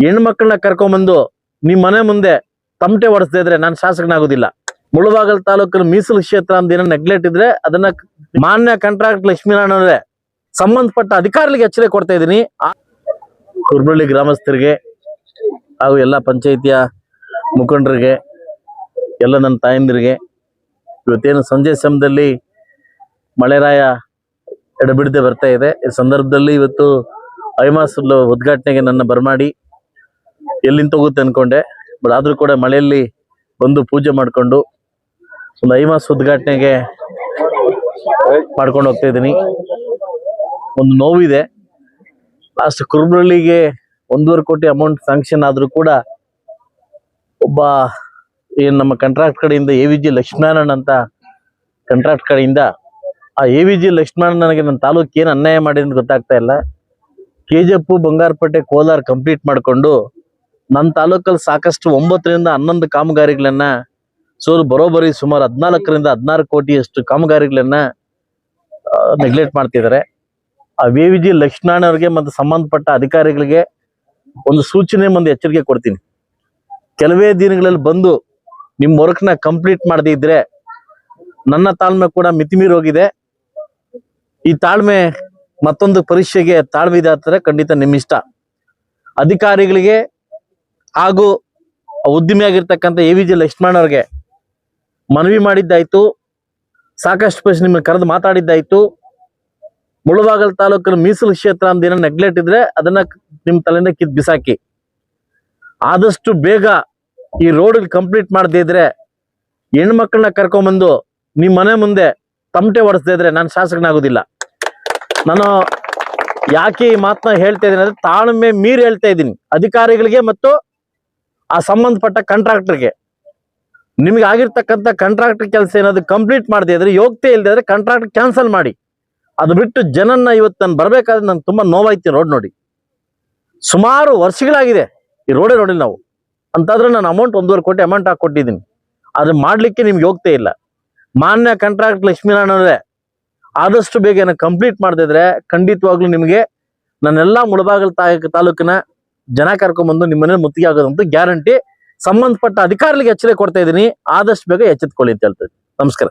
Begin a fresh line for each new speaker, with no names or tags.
ಹೆಣ್ಮಕ್ಳನ್ನ ಕರ್ಕೊಂಬಂದು ನಿಮ್ಮ ಮನೆ ಮುಂದೆ ತಮಟೆ ಹೊಡೆಸದೇ ಇದ್ರೆ ನಾನು ಶಾಸಕನಾಗೋದಿಲ್ಲ. ಮುಳಬಾಗಲ್ ತಾಲೂಕಿನ ಮೀಸಲು ಕ್ಷೇತ್ರ ಅಂತ ಏನೋ ನೆಗ್ಲೆಕ್ಟ್ ಇದ್ರೆ ಅದನ್ನ ಮಾನ್ಯ ಕಾಂಟ್ರಾಕ್ಟ್ ಲಕ್ಷ್ಮೀನಾರಾಯಣ ಅವರೇ ಸಂಬಂಧಪಟ್ಟ ಅಧಿಕಾರಿಗಳಿಗೆ ಎಚ್ಚರಿಕೆ ಕೊಡ್ತಾ ಇದ್ದೀನಿ. ಕುರ್ಬಳ್ಳಿ ಗ್ರಾಮಸ್ಥರಿಗೆ ಹಾಗೂ ಎಲ್ಲ ಪಂಚಾಯಿತಿಯ ಮುಖಂಡರಿಗೆ, ಎಲ್ಲ ನನ್ನ ತಾಯಂದಿರಿಗೆ, ಇವತ್ತೇನು ಸಂಜೆ ಸಮಯದಲ್ಲಿ ಮಳೆರಾಯ ಎಡಬಿಡದೆ ಬರ್ತಾ ಇದೆ. ಈ ಸಂದರ್ಭದಲ್ಲಿ ಇವತ್ತು ಐಮಾಸ್ ಉದ್ಘಾಟನೆಗೆ ನನ್ನ ಬರಮಾಡಿ ಎಲ್ಲಿಂದ ಹೋಗುತ್ತೆ ಅನ್ಕೊಂಡೆ, ಬಟ್ ಆದ್ರೂ ಕೂಡ ಮಳೆಯಲ್ಲಿ ಬಂದು ಪೂಜೆ ಮಾಡಿಕೊಂಡು ಒಂದು ಐಮಾಸ್ ಉದ್ಘಾಟನೆಗೆ ಮಾಡ್ಕೊಂಡು ಹೋಗ್ತಾ ಇದ್ದೀನಿ. ಒಂದು ನೋವಿದೆ. ಲಾಸ್ಟ್ ಕುರುಬಳ್ಳಿಗೆ 1.5 ಕೋಟಿ ಅಮೌಂಟ್ ಸ್ಯಾಂಕ್ಷನ್ ಆದ್ರೂ ಕೂಡ ಒಬ್ಬ ಏನು ನಮ್ಮ ಕಾಂಟ್ರಾಕ್ಟ್ ಕಡೆಯಿಂದ AVG ಲಕ್ಷ್ಮೀನಾರಾಯಣ ಅಂತ ಕಾಂಟ್ರಾಕ್ಟ್ ಕಡೆಯಿಂದ ಆ AVG ಲಕ್ಷ್ಮೀನಾರಾಯಣ ನನಗೆ ನನ್ನ ತಾಲೂಕು ಏನು ಅನ್ಯಾಯ ಮಾಡಿದೆ ಅಂತ ಗೊತ್ತಾಗ್ತಾ ಇಲ್ಲ. KGF ಬಂಗಾರಪೇಟೆ ಕೋಲಾರ ಕಂಪ್ಲೀಟ್ ಮಾಡಿಕೊಂಡು ನನ್ನ ತಾಲೂಕಲ್ಲಿ ಸಾಕಷ್ಟು 9 ರಿಂದ 11 ಕಾಮಗಾರಿಗಳನ್ನ ಬರೋಬ್ಬರಿ ಸುಮಾರು 14 ರಿಂದ 16 ಕೋಟಿಯಷ್ಟು ಕಾಮಗಾರಿಗಳನ್ನ ನೆಗ್ಲೆಕ್ಟ್ ಮಾಡ್ತಿದ್ದಾರೆ. ಆ AVG ಲಕ್ಷ್ಮೀನಾರಾಯಣ ಅವರಿಗೆ ಮತ್ತು ಸಂಬಂಧಪಟ್ಟ ಅಧಿಕಾರಿಗಳಿಗೆ ಒಂದು ಸೂಚನೆ, ಒಂದು ಎಚ್ಚರಿಕೆ ಕೊಡ್ತೀನಿ. ಕೆಲವೇ ದಿನಗಳಲ್ಲಿ ಬಂದು ನಿಮ್ಮ ವರ್ಕ್ನ ಕಂಪ್ಲೀಟ್ ಮಾಡದೇ ಇದ್ರೆ ನನ್ನ ತಾಳ್ಮೆ ಕೂಡ ಮಿತಿಮೀರಿ ಹೋಗಿದೆ. ಈ ತಾಳ್ಮೆ ಮತ್ತೊಂದು ಪರೀಕ್ಷೆಗೆ ತಾಳ್ಮೆ ಇದೆ ಆಗ್ತಾರೆ, ಖಂಡಿತ ನಿಮ್ಮಿಷ್ಟ. ಅಧಿಕಾರಿಗಳಿಗೆ ಹಾಗೂ ಉದ್ಯಮಿಯಾಗಿರ್ತಕ್ಕಂಥ AVG ಲಕ್ಷ್ಮೀನಾರಾಯಣ ಅವ್ರಿಗೆ ಮನವಿ ಮಾಡಿದ್ದಾಯ್ತು, ಸಾಕಷ್ಟು ಪ್ರಶ್ನೆ ನಿಮ್ಮನ್ನು ಕರೆದು ಮಾತಾಡಿದ್ದಾಯ್ತು. ಮುಳಬಾಗಲ್ ತಾಲೂಕಿನ ಮೀಸಲು ಕ್ಷೇತ್ರ ಅಂತ ಏನೋ ನೆಗ್ಲೆಕ್ಟ್ ಇದ್ರೆ ಅದನ್ನ ನಿಮ್ಮ ತಲೆಯಿಂದ ಕಿತ್ತು ಬಿಸಾಕಿ. ಆದಷ್ಟು ಬೇಗ ಈ ರೋಡ್ ಕಂಪ್ಲೀಟ್ ಮಾಡದೇ ಇದ್ರೆ ಹೆಣ್ಮಕ್ಳನ್ನ ಕರ್ಕೊಂಬಂದು ನಿಮ್ಮ ಮನೆ ಮುಂದೆ ತಮಟೆ ಹೊಡೆಸದೇ ಇದ್ರೆ ನಾನು ಶಾಸಕನಾಗೋದಿಲ್ಲ. ನಾನು ಯಾಕೆ ಈ ಮಾತನ್ನ ಹೇಳ್ತಾ ಇದ್ದೀನಿ ಅಂದ್ರೆ ತಾಳ್ಮೆ ಮೀರಿ ಹೇಳ್ತಾ ಇದ್ದೀನಿ. ಅಧಿಕಾರಿಗಳಿಗೆ ಮತ್ತು ಆ ಸಂಬಂಧಪಟ್ಟ ಕಾಂಟ್ರಾಕ್ಟರ್ಗೆ, ನಿಮ್ಗೆ ಆಗಿರ್ತಕ್ಕಂಥ ಕಾಂಟ್ರಾಕ್ಟರ್ ಕೆಲಸ ಏನಾದ್ರು ಕಂಪ್ಲೀಟ್ ಮಾಡದೇ ಇದ್ರೆ, ಯೋಗ್ಯತೆ ಇಲ್ಲದೆ ಇದ್ರೆ ಕಾಂಟ್ರಾಕ್ಟ್ ಕ್ಯಾನ್ಸಲ್ ಮಾಡಿ. ಅದು ಬಿಟ್ಟು ಜನನ್ನ ಇವತ್ತು ನಾನು ಬರ್ಬೇಕಾದ್ರೆ ನಂಗೆ ತುಂಬಾ ನೋವಾಯ್ತು. ರೋಡ್ ನೋಡಿ ಸುಮಾರು ವರ್ಷಗಳಾಗಿದೆ ಈ ರೋಡೇ ನೋಡಿಲ್ಲ ನಾವು. ಅಂತಾದ್ರೆ ನಾನು ಅಮೌಂಟ್ 1.5 ಕೋಟಿ ಅಮೌಂಟ್ ಹಾಕೊಟ್ಟಿದ್ದೀನಿ. ಅದು ಮಾಡ್ಲಿಕ್ಕೆ ನಿಮ್ಗೆ ಯೋಗ್ಯತೆ ಇಲ್ಲ. ಮಾನ್ಯ ಕಾಂಟ್ರಾಕ್ಟ್ ಲಕ್ಷ್ಮೀನಾರಾಯಣ ಅವರೇ ಆದಷ್ಟು ಬೇಗ ಕಂಪ್ಲೀಟ್ ಮಾಡದಿದ್ರೆ ಖಂಡಿತವಾಗ್ಲೂ ನಿಮಗೆ ನನ್ನೆಲ್ಲ ಮುಳಬಾಗಲ್ ತಾಲೂಕಿನ ಜನ ಕರ್ಕೊಂಡ್ಬಂದು ನಿಮ್ಮನೆ ಮುತ್ತಿಗೆ ಆಗೋದಂತೂ ಗ್ಯಾರಂಟಿ. ಸಂಬಂಧಪಟ್ಟ ಅಧಿಕಾರಿಗಳಿಗೆ ಎಚ್ಚರಿಕೆ ಕೊಡ್ತಾ ಇದ್ದೀನಿ, ಆದಷ್ಟು ಬೇಗ ಎಚ್ಚೆತ್ಕೊಳ್ಳಿ ಅಂತ ಹೇಳ್ತೀನಿ. ನಮಸ್ಕಾರ.